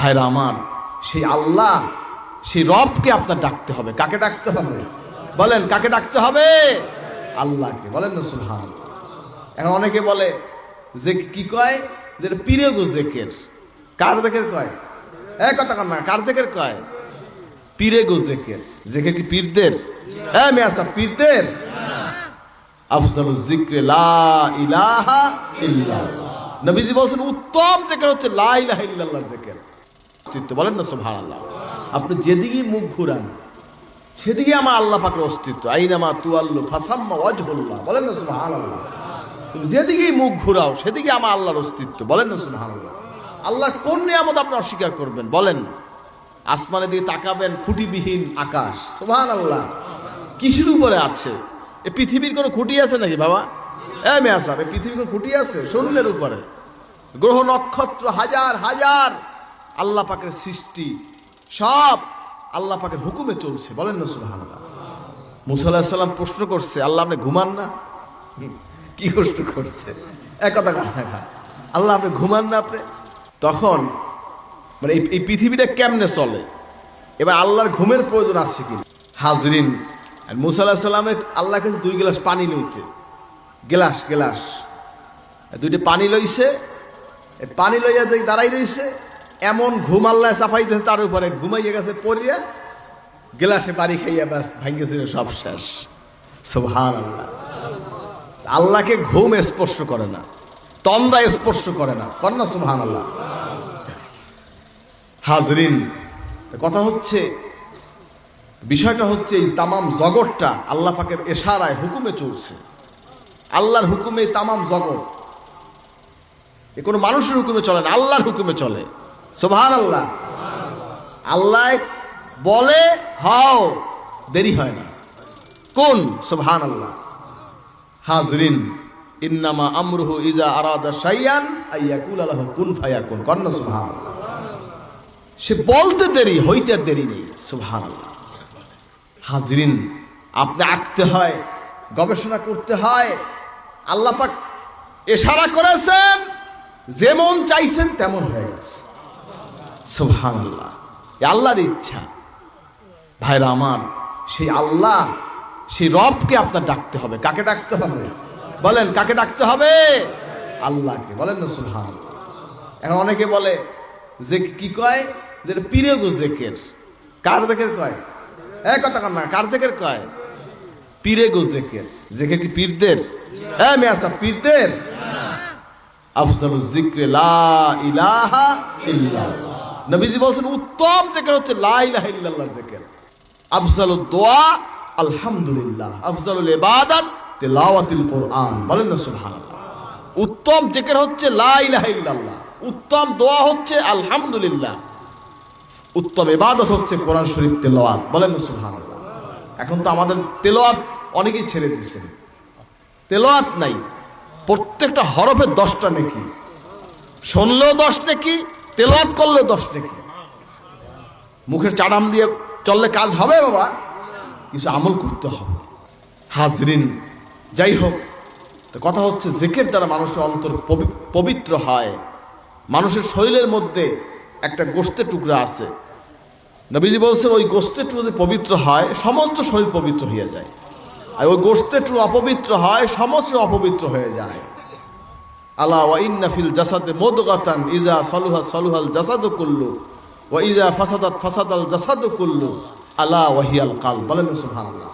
ভাইরা আমার, সেই আল্লাহ, সেই রবকে আপনার ডাকতে হবে। কাকে ডাকতে হবে বলেন? কাকে ডাকতে হবে? আল্লাহকে। বলেন না সুবহানাল্লাহ। এখন অনেকে বলে যে কি কয়, যে পীরে গো জেকের। কার জেকের কয়? কথা কর না, কার জেকের কয়? পীরে গো জেকের। জেকের কি পীরদের? মেয়া সাহেব, পীরদের? আফজালুজ যিকরি লা ইলাহা ইল্লাল্লাহ। নবীজি বলেছেন উত্তম জিকির হচ্ছে লা ইলাহা ইল্লাল্লাহর জিকির। বলেন না সুবহানাল্লাহ। আপনি যেদিকে মুখ ঘুরান সেদিকে আমার আল্লাহ পাকের অস্তিত্ব। আইনামা তুআল্লু ফাসাম্মা ওয়াজহুল্লাহ। বলেন না সুবহানাল্লাহ। তুমি যেদিকেই মুখ ঘুরাও সেদিকে আমার আল্লাহর অস্তিত্ব। বলেন না সুবহানাল্লাহ। আল্লাহর কোন নিয়ামত আপনি অস্বীকার করবেন বলেন? আসমানের দিকে তাকাবেন, খুঁটিবিহীন আকাশ। সুবহানাল্লাহ। কিসের উপরে আছে? এ পৃথিবীর কোনো খুঁটি আছে নাকি বাবা? মেয়া সাহেব, এই পৃথিবীর কোনো খুঁটি আছে? শূন্যের উপরে গ্রহ নক্ষত্র হাজার হাজার আল্লাহ পাকের সৃষ্টি, সব আল্লাহ পাকের হুকুমে চলছে। বলেন না সুবহানাল্লাহ। মুসা আলাইহিস সালাম প্রশ্ন করছে, আল্লাহ আপনি ঘুমান না? কি প্রশ্ন করছে? কথা কথা, আল্লাহ আপনি ঘুমান না? আপনি তখন মানে এই পৃথিবীটা কেমনে চলে? এবার আল্লাহর ঘুমের প্রয়োজন আছে কি? হাজরিন, মুসা আলাইহিস সালামে আল্লাহ কাছে 2 গ্লাস পানি লইতে, গ্লাস দুইটা পানি লইছে। পানি লইয়া দাঁড়াই রইছে, এমন ঘুম আল্লাহ চাপাইতেছে তার উপরে, ঘুমাইয়া গেছে পড়িয়া, গ্লাসে পানি খাইয়া ব্যাস ভাঙ্গেছিল, সব শেষ। সুবহানাল্লাহ। আল্লাহকে ঘুম স্পর্শ করে না, তন্দ্রা স্পর্শ করে না। কন্যা সুবহানাল্লাহ। হাজরিন, কথা হচ্ছে, বিষয়টা হচ্ছে এই তামাম জগৎটা আল্লাহ পাকের ইশারায় হুকুমে চলছে। আল্লাহর হুকুমে তামাম জগৎ, এ কোনো মানুষের হুকুমে চলে না, আল্লাহর হুকুমে চলে। সুবহানাল্লাহ। আল্লাহ বলে হও, দেরি হয় না। কোন? সুবহানাল্লাহ। হাজরিন, ইন্নামা আমরুহু ইজা আরাদা শাইআন আইয়াকুলা লাহু কুন ফায়াকুন। কন্না সুবহানাল্লাহ। সে বলতে দেরি, হইতে দেরি নেই। সুবহানাল্লাহ। হাজরিন, আপনি আঁকতে হয়, গবেষণা করতে হয়। আল্লাহ পাক ইশারা করেছেন, যেমন চাইছেন তেমন হয়ে গেছে। সুবহানাল্লাহ। আল্লাহর ইচ্ছা। ভাইরা আমার, সেই আল্লাহ, সেই রবকে আপনার ডাকতে হবে। কাকে ডাকতে হবে বলেন? কাকে ডাকতে হবে? আল্লাহকে। বলেন না সুবহানাল্লাহ। এখন অনেকে বলে যে কি কয়, যে পীরে গো জেকের। কার জেকের কয়? কথা কর না, কার জেকের কয়? পীরে গো জেকের। জেকের কি পীরদের? মেয়া সাহেব, পীরদের? আফজালুজ যিকরি লা ইলাহা ইল্লাল্লাহ। নবীজি বলেছেন উত্তম জিকির হচ্ছে লা ইলাহা ইল্লাল্লাহর জিকির। আফজালুদ দোয়া আলহামদুলিল্লাহ, আফজালুল ইবাদাত তিলাওয়াতুল কুরআন। বলেন না সুবহানাল্লাহ। উত্তম জিকির হচ্ছে লা ইলাহা ইল্লাল্লাহ, উত্তম দোয়া হচ্ছে আলহামদুলিল্লাহ, উত্তম ইবাদত হচ্ছে কোরআন শরীফ তেলাওয়াত। বলেন না সুবহানাল্লাহ। এখন তো আমাদের তেলাওয়াত অনেকেই ছেড়ে দিয়েছেন, তেলাওয়াত নাই। প্রত্যেকটা হরফে 10টা নেকি, শুনলেও 10 নেকি, তেলাওয়াত করলেও 10 নেকি। মুখের চাড়াম দিয়ে চললে কাজ হবে বাবা? কিছু আমল করতে হবে। হাজরিন, যাই হোক, তো কথা হচ্ছে জিকির দ্বারা মানুষের অন্তর পবিত্র হয়। মানুষের শরীরের মধ্যে একটা গোশতের টুকরা আছে, নবীজি বলছেন ওই গোশতের টুকরা যদি পবিত্র হয় সমস্ত শরীর পবিত্র হয়ে যায়, আর ওই গোশতের টুকরা অপবিত্র হয় সমস্ত অপবিত্র হয়ে যায়। আলা ওয়া ইন্না ফিল জাসাদে মুদগাতান ইজা সালুহা সালুহাল জাসাদু কুল্লু ওয়া ইজা ফাসাদাত ফাসাদাল জাসাদু কুল্লু আলা ওয়া হিয়াল কালব। বলেন সুবহানাল্লাহ।